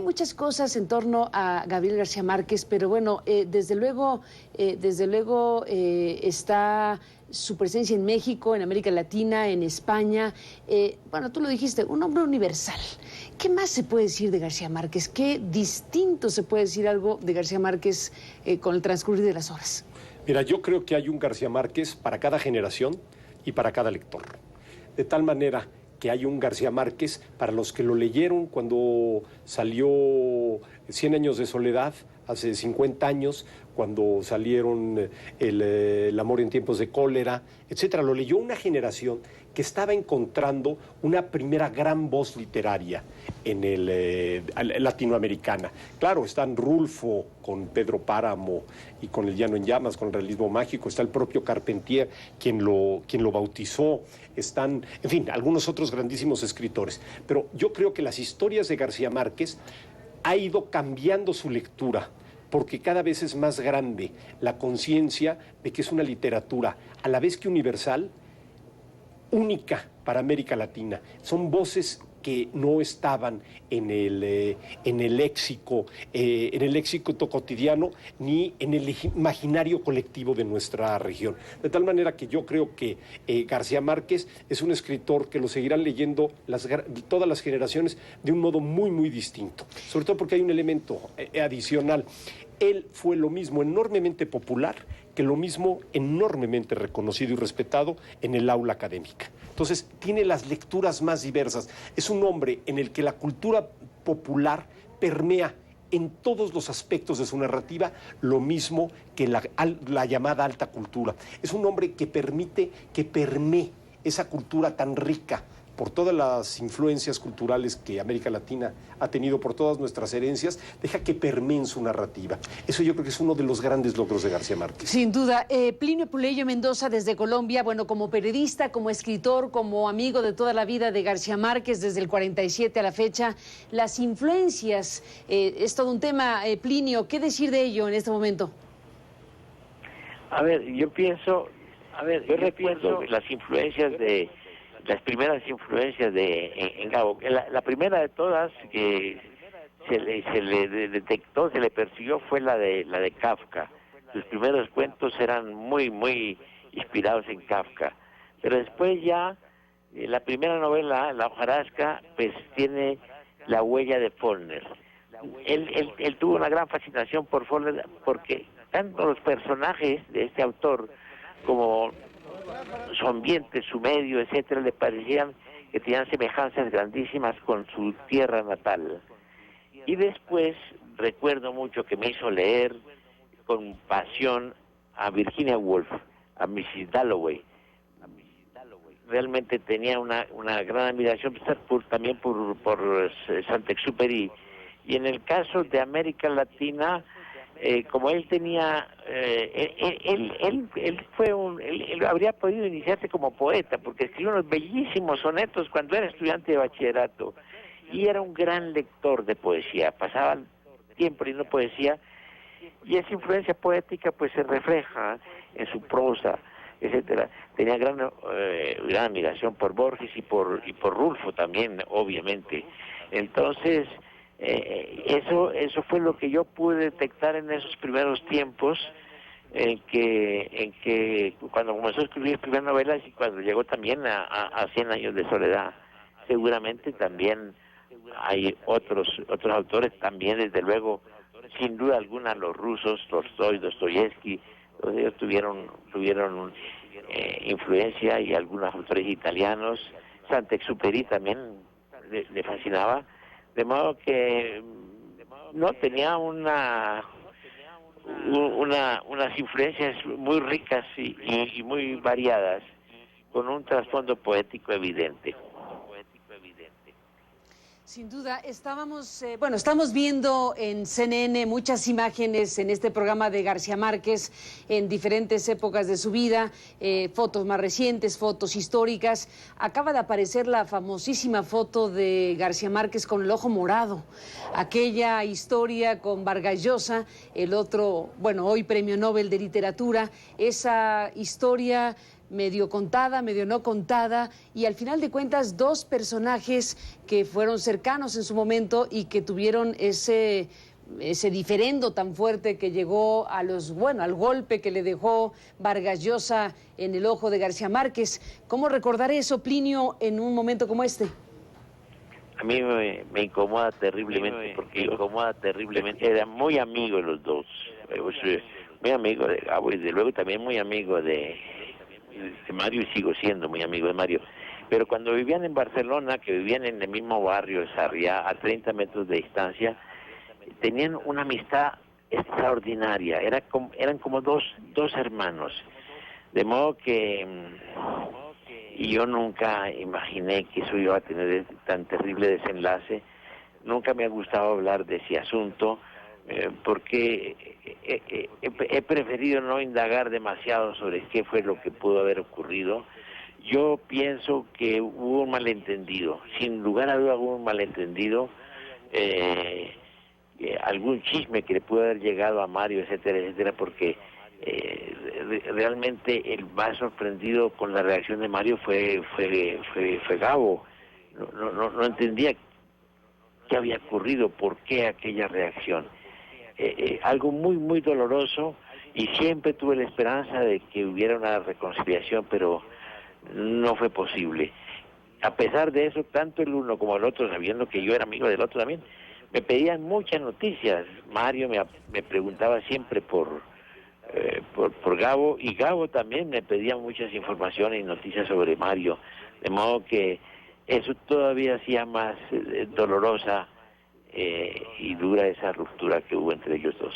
muchas cosas en torno a Gabriel García Márquez, pero bueno, desde luego está su presencia en México, en América Latina, en España. Bueno, tú lo dijiste, un hombre universal. ¿Qué más se puede decir de García Márquez? ¿Qué distinto se puede decir algo de García Márquez con el transcurrir de las horas? Mira, yo creo que hay un García Márquez para cada generación y para cada lector. De tal manera que hay un García Márquez para los que lo leyeron cuando salió 100 años de soledad, hace 50 años, cuando salieron el amor en tiempos de cólera, etcétera. Lo leyó una generación que estaba encontrando una primera gran voz literaria en latinoamericana. Claro, están Rulfo con Pedro Páramo y con El Llano en Llamas, con el realismo mágico, está el propio Carpentier, quien lo bautizó, están, en fin, algunos otros grandísimos escritores. Pero yo creo que las historias de García Márquez ha ido cambiando su lectura, porque cada vez es más grande la conciencia de que es una literatura, a la vez que universal, única para América Latina. Son voces que no estaban en el léxico cotidiano ni en el imaginario colectivo de nuestra región. De tal manera que yo creo que García Márquez es un escritor que lo seguirán leyendo todas las generaciones de un modo muy, muy distinto. Sobre todo porque hay un elemento adicional. Él fue lo mismo enormemente popular que lo mismo enormemente reconocido y respetado en el aula académica. Entonces, tiene las lecturas más diversas. Es un hombre en el que la cultura popular permea en todos los aspectos de su narrativa lo mismo que la llamada alta cultura. Es un hombre que permite que permee esa cultura tan rica por todas las influencias culturales que América Latina ha tenido, por todas nuestras herencias, deja que permeen su narrativa. Eso yo creo que es uno de los grandes logros de García Márquez. Sin duda. Plinio Puleyo Mendoza, desde Colombia, bueno, como periodista, como escritor, como amigo de toda la vida de García Márquez, desde el 47 a la fecha, las influencias, es todo un tema. Plinio, ¿qué decir de ello en este momento? A ver, yo recuerdo las influencias las primeras influencias en Gabo. La primera de todas que se le detectó, se le persiguió, fue la de Kafka. Sus primeros cuentos eran muy, muy inspirados en Kafka. Pero después ya, la primera novela, La hojarasca, pues tiene la huella de Faulkner. Él tuvo una gran fascinación por Faulkner porque tanto los personajes de este autor como su ambiente, su medio, etcétera, le parecían que tenían semejanzas grandísimas con su tierra natal. Y después recuerdo mucho que me hizo leer con pasión a Virginia Woolf, a Mrs. Dalloway. Realmente tenía una gran admiración también por Saint-Exupéry. Y en el caso de América Latina, como él tenía, él habría podido iniciarse como poeta, porque escribió unos bellísimos sonetos cuando era estudiante de bachillerato, y era un gran lector de poesía, pasaba tiempo leyendo poesía, y esa influencia poética pues se refleja en su prosa, etcétera. Tenía gran admiración por Borges y por Rulfo también, obviamente. Entonces, eso fue lo que yo pude detectar en esos primeros tiempos, en que cuando comenzó a escribir primeras novelas y cuando llegó también a 100 años de soledad. Seguramente también hay otros autores también, desde luego, sin duda alguna, los rusos, Tolstói, Dostoyevsky, todos ellos tuvieron influencia, y algunos autores italianos. Saint-Exupéry también le fascinaba. De modo que no tenía unas influencias muy ricas y muy variadas, con un trasfondo poético evidente. Sin duda, estamos viendo en CNN muchas imágenes en este programa de García Márquez en diferentes épocas de su vida, fotos más recientes, fotos históricas. Acaba de aparecer la famosísima foto de García Márquez con el ojo morado, aquella historia con Vargas Llosa, el otro, bueno, hoy Premio Nobel de Literatura, esa historia medio contada, medio no contada, y al final de cuentas dos personajes que fueron cercanos en su momento y que tuvieron ese diferendo tan fuerte que llegó a al golpe que le dejó Vargas Llosa en el ojo de García Márquez. ¿Cómo recordar eso, Plinio, en un momento como este? A mí me incomoda terriblemente, porque era muy amigo de los dos, muy amigo de Gabo y desde luego también muy amigo de Mario, y sigo siendo muy amigo de Mario. Pero cuando vivían en Barcelona, que vivían en el mismo barrio, Sarriá, a 30 metros de distancia, tenían una amistad extraordinaria, eran como dos hermanos, de modo que y yo nunca imaginé que eso iba a tener tan terrible desenlace. Nunca me ha gustado hablar de ese asunto, porque he preferido no indagar demasiado sobre qué fue lo que pudo haber ocurrido. Yo pienso que hubo un malentendido, sin lugar a duda hubo un malentendido, algún chisme que le pudo haber llegado a Mario, etcétera, etcétera, porque realmente el más sorprendido con la reacción de Mario fue Gabo. No entendía qué había ocurrido, por qué aquella reacción. Algo muy, muy doloroso, y siempre tuve la esperanza de que hubiera una reconciliación, pero no fue posible. A pesar de eso, tanto el uno como el otro, sabiendo que yo era amigo del otro también, me pedían muchas noticias. Mario me preguntaba siempre por Gabo, y Gabo también me pedía muchas informaciones y noticias sobre Mario, de modo que eso todavía hacía más dolorosa y dura esa ruptura que hubo entre ellos dos.